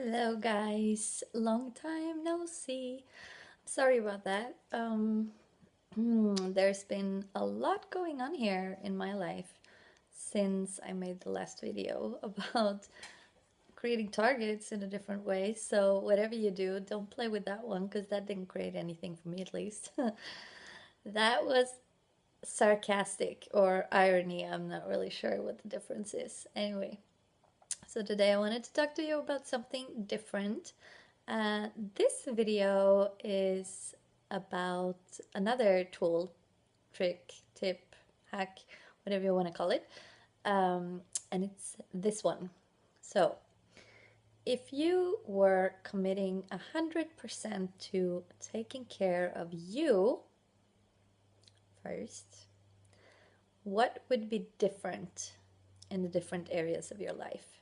Hello guys, long time no see. Sorry about that. There's been a lot going on here in my life since I made the last video about creating targets in a different way. So whatever you do, don't play with that one because that didn't create anything for me at least. That was sarcastic or irony. I'm not really sure what the difference is. Anyway, so today I wanted to talk to you about something different. This video is about another tool, trick, tip, hack, whatever you want to call it. And it's this one. So, if you were committing 100% to taking care of you first, what would be different in the different areas of your life?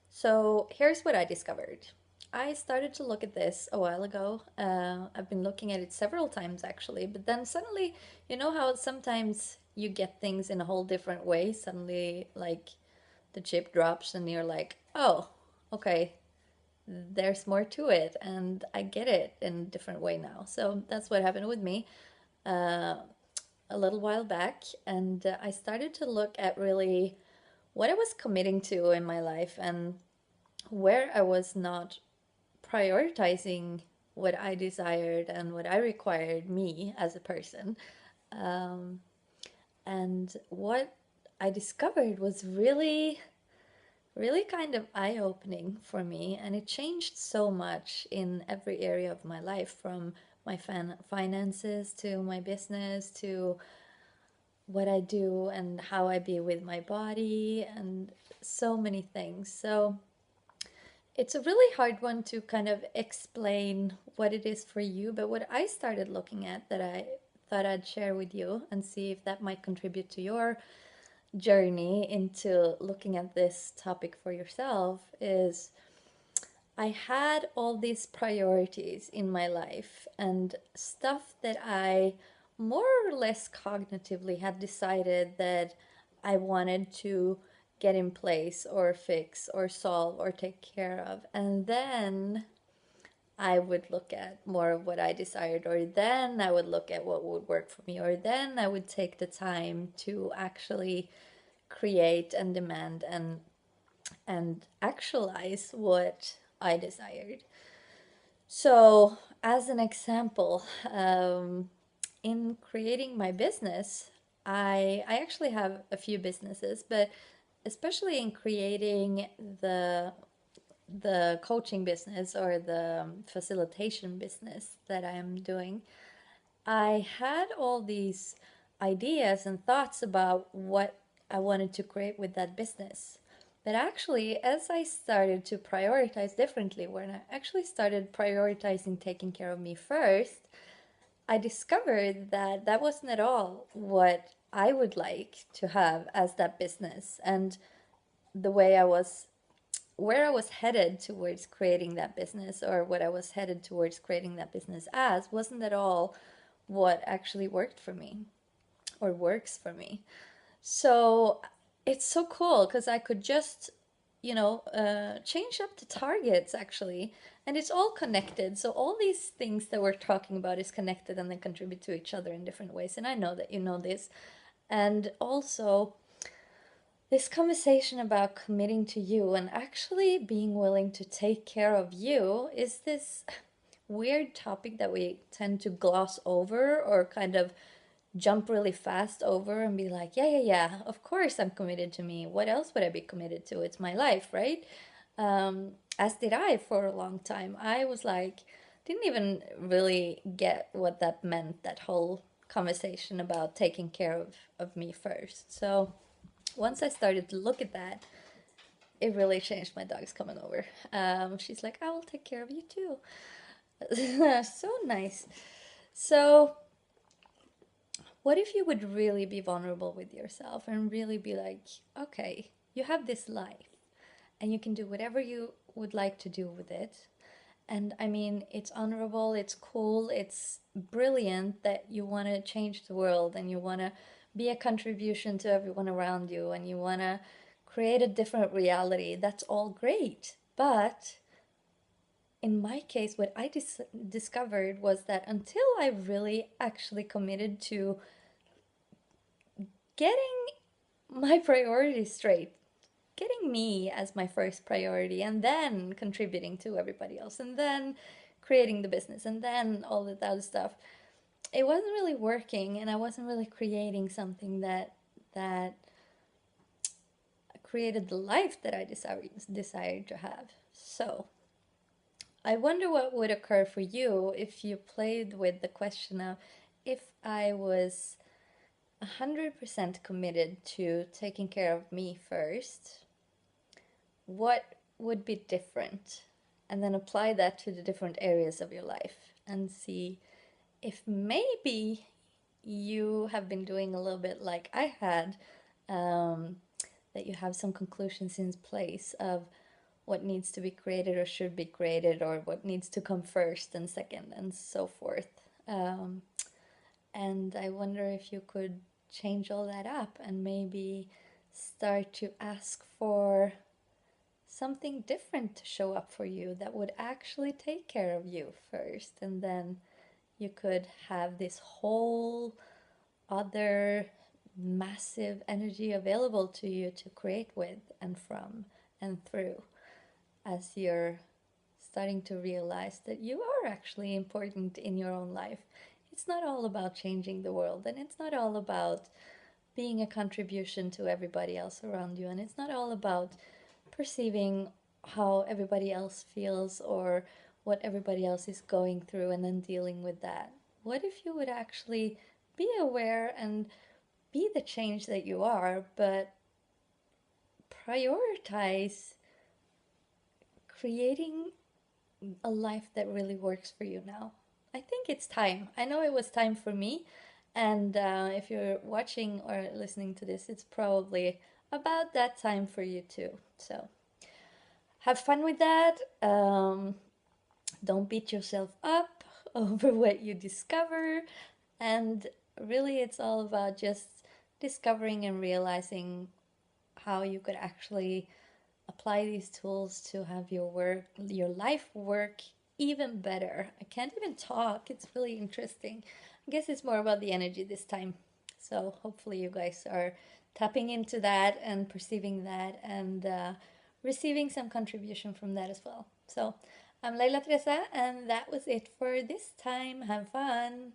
So, here's what I discovered. I started to look at this a while ago. I've been looking at it several times actually, but then suddenly, you know how sometimes you get things in a whole different way? Suddenly, like the chip drops, and you're like, oh, okay, there's more to it, and I get it in a different way now. So that's what happened with me uh, a little while back, and I started to look at really what I was committing to in my life and where I was not prioritizing what I desired and what I required me as a person. Um, and what I discovered was really kind of eye opening for me. And it changed so much in every area of my life, from my finances to my business to what I do and how I be with my body and so many things. So it's a really hard one to kind of explain what it is for you, but what I started looking at that I thought I'd share with you and see if that might contribute to your journey into looking at this topic for yourself is I had all these priorities in my life and stuff that I more or less cognitively had decided that I wanted to get in place or fix or solve or take care of. And then I would look at more of what I desired, or then I would look at what would work for me, or then I would take the time to actually create and demand and actualize what I desired. So, as an example, in creating my business, I actually have a few businesses, but especially in creating the coaching business or the facilitation business that I'm doing, I had all these ideas and thoughts about what I wanted to create with that business. But actually, as I started to prioritize differently, when I actually started prioritizing taking care of me first, I discovered that that wasn't at all what I would like to have as that business. And the way I was, where I was headed towards creating that business, or what I was headed towards creating that business as, wasn't at all what actually worked for me or works for me. So it's so cool because I could just, change up the targets actually. And it's all connected. So all these things that we're talking about is connected and they contribute to each other in different ways. And I know that you know this. And also, this conversation about committing to you and actually being willing to take care of you is this weird topic that we tend to gloss over or kind of jump really fast over and be like, yeah, yeah, yeah, of course I'm committed to me. What else would I be committed to? It's my life, right? As did I for a long time. I was like, didn't even really get what that meant, that whole conversation about taking care of me first. So once I started to look at that, it really changed. My dog's coming over. She's like, I will take care of you too. So nice. So what if you would really be vulnerable with yourself and really be like, okay, you have this life and you can do whatever you would like to do with it. And I mean, it's honorable, it's cool, it's brilliant that you want to change the world and you want to be a contribution to everyone around you and you want to create a different reality. That's all great. But in my case, what I discovered was that until I really actually committed to getting my priorities straight, getting me as my first priority, and then contributing to everybody else, and then creating the business, and then all that other stuff, it wasn't really working, and I wasn't really creating something that created the life that I desired to have. So I wonder what would occur for you if you played with the question of, if I was 100% committed to taking care of me first, what would be different? And then apply that to the different areas of your life and see if maybe you have been doing a little bit like I had, that you have some conclusions in place of what needs to be created or should be created, or what needs to come first and second, and so forth. Um, and I wonder if you could change all that up and maybe start to ask for something different to show up for you that would actually take care of you first. And then you could have this whole other massive energy available to you to create with and from and through, as you're starting to realize that you are actually important in your own life. It's not all about changing the world, and it's not all about being a contribution to everybody else around you, and it's not all about perceiving how everybody else feels or what everybody else is going through and then dealing with that. What if you would actually be aware and be the change that you are, but prioritize creating a life that really works for you now? I think it's time. I know it was time for me. And if you're watching or listening to this, it's probably about that time for you too. So have fun with that. Don't beat yourself up over what you discover. And really, it's all about just discovering and realizing how you could actually apply these tools to have your life work even better. I can't even talk. It's really interesting. I guess it's more about the energy this time. So hopefully you guys are tapping into that and perceiving that, and receiving some contribution from that as well. So I'm Leila Teresa, and that was it for this time. Have fun.